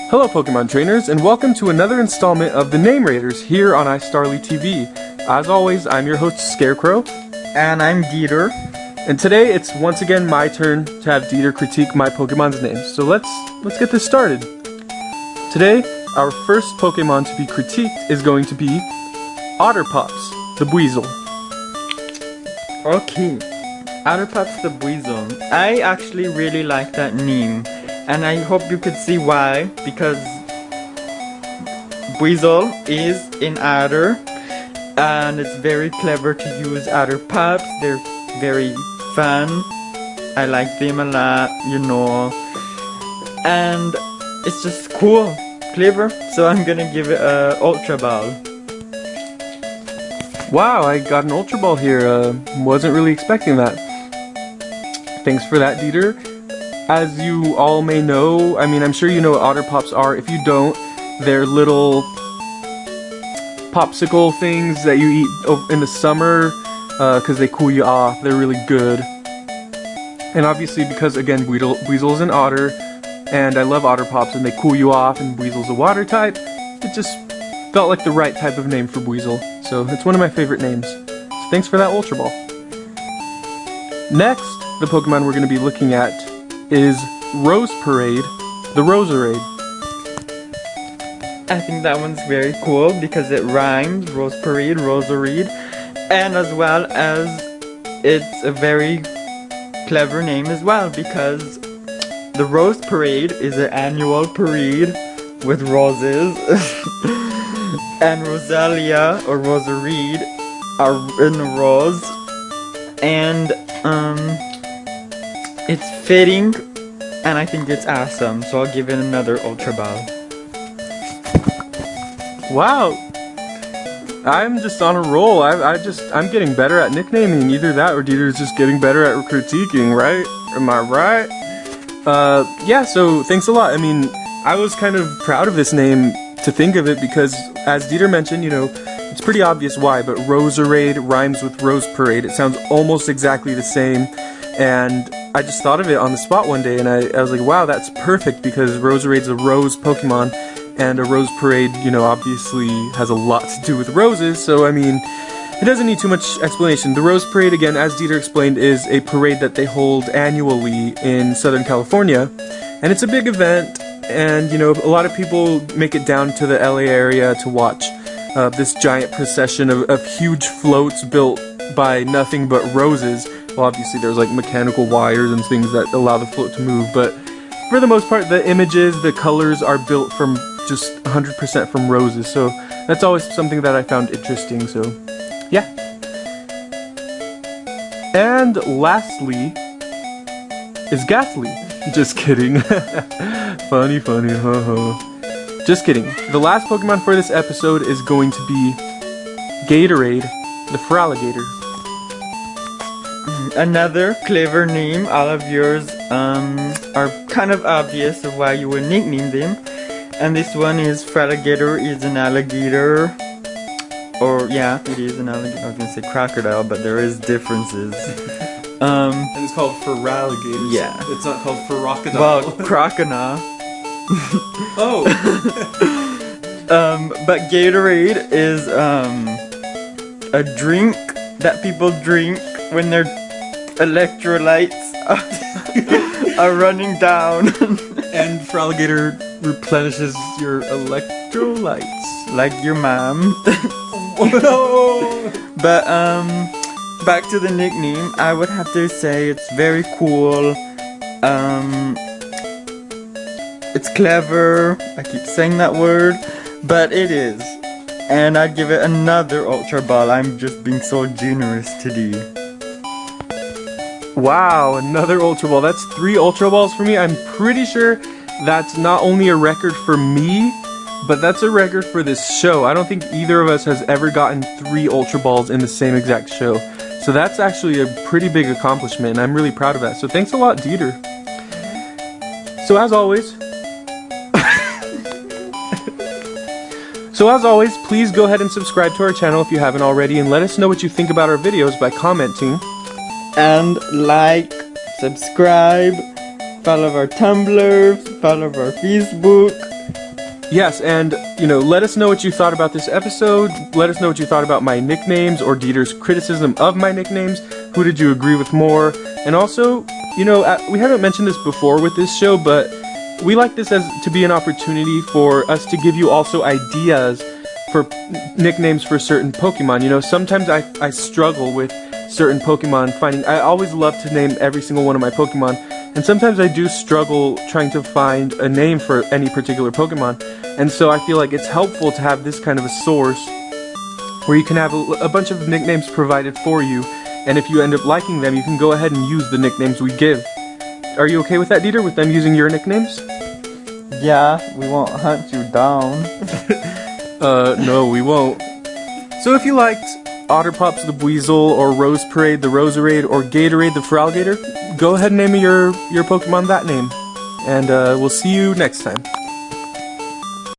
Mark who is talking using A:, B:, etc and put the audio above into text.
A: Hello Pokemon trainers, and welcome to another installment of the Name Raiders here on iStarlyTV. As always, I'm your host Scarecrow.
B: And I'm Dieter.
A: And today it's once again my turn to have Dieter critique my Pokemon's names. So let's get this started. Today, our first Pokemon to be critiqued is going to be Otter Pops, the Buizel.
B: Okay, Otter Pops the Buizel. I actually really like that name. And I hope you could see why, because Buizel is an otter, and it's very clever to use Otter Pops. They're very fun. I like them a lot, you know. And it's just cool, clever. So I'm gonna give it a Ultra Ball.
A: Wow, I got an Ultra Ball here. Wasn't really expecting that. Thanks for that, Dieter. As you all may know, I mean, I'm sure you know what Otter Pops are. If you don't, they're little popsicle things that you eat in the summer because they cool you off. They're really good. And obviously because, again, Buizel's an otter, and I love Otter Pops, and they cool you off, and Buizel's a water type, it just felt like the right type of name for Buizel. So it's one of my favorite names. So thanks for that Ultra Ball. Next, the Pokemon we're going to be looking at is Rose Parade, the Roserade.
B: I think that one's very cool because it rhymes, Rose Parade, Roserade, and as well as it's a very clever name as well because the Rose Parade is an annual parade with roses and Rosalia or Roserade are in a rose, and it's fitting, and I think it's awesome, so I'll give it another Ultra Ball.
A: Wow, I'm just on a roll. I'm getting better at nicknaming. Either that or Dieter's just getting better at critiquing, right? Am I right? Yeah, so thanks a lot. I mean, I was kind of proud of this name to think of it because, as Dieter mentioned, you know, it's pretty obvious why, but Roserade rhymes with Rose Parade. It sounds almost exactly the same, and I just thought of it on the spot one day, and I was like, wow, that's perfect, because Roserade's a rose Pokemon, and a Rose Parade, you know, obviously has a lot to do with roses, so I mean, it doesn't need too much explanation. The Rose Parade, again, as Dieter explained, is a parade that they hold annually in Southern California, and it's a big event, and, you know, a lot of people make it down to the LA area to watch this giant procession of huge floats built by nothing but roses. Well, obviously there's like mechanical wires and things that allow the float to move, but for the most part the images, the colors are built from just 100% from roses, so that's always something that I found interesting, so yeah. And lastly is Ghastly. Just kidding. Funny, ho. Just kidding. The last Pokemon for this episode is going to be Gatorade, the Feraligatr.
B: Another clever name. All of yours are kind of obvious of why you would nickname them. And this one is Feraligatr is an alligator. Or yeah, it is an alligator. I was gonna say crocodile, but there is differences.
A: And it's called Feraligatr.
B: Yeah.
A: It's not called Ferrocodile.
B: Well, crocodile.
A: Oh.
B: But Gatorade is a drink that people drink when their electrolytes are running down.
A: And Feraligatr replenishes your electrolytes.
B: Like your mom.
A: No.
B: But back to the nickname, I would have to say it's very cool. It's clever. I keep saying that word, but it is. And I'd give it another Ultra Ball. I'm just being so generous today.
A: Wow, another Ultra Ball. That's 3 Ultra Balls for me. I'm pretty sure that's not only a record for me, but that's a record for this show. I don't think either of us has ever gotten 3 Ultra Balls in the same exact show. So that's actually a pretty big accomplishment, and I'm really proud of that. So thanks a lot, Dieter. So as always, please go ahead and subscribe to our channel if you haven't already, and let us know what you think about our videos by commenting.
B: And like, subscribe, follow our Tumblr, follow our Facebook,
A: Yes, and, you know, let us know what you thought about this episode. Let us know what you thought about my nicknames or Dieter's criticism of my nicknames. Who did you agree with more? And also, you know, we haven't mentioned this before with this show, but we like this as to be an opportunity for us to give you also ideas for nicknames for certain Pokemon. You know, sometimes I struggle with certain Pokemon I always love to name every single one of my Pokemon, and sometimes I do struggle trying to find a name for any particular Pokemon, and so I feel like it's helpful to have this kind of a source where you can have a bunch of nicknames provided for you, and if you end up liking them, you can go ahead and use the nicknames we give. Are you okay with that, Dieter, with them using your nicknames?
B: Yeah, we won't hunt you down.
A: No, we won't. So if you liked Otter Pops the Weasel, or Rose Parade the Roserade, or Gatorade the Feraligatr, go ahead and name your Pokemon that name. And we'll see you next time.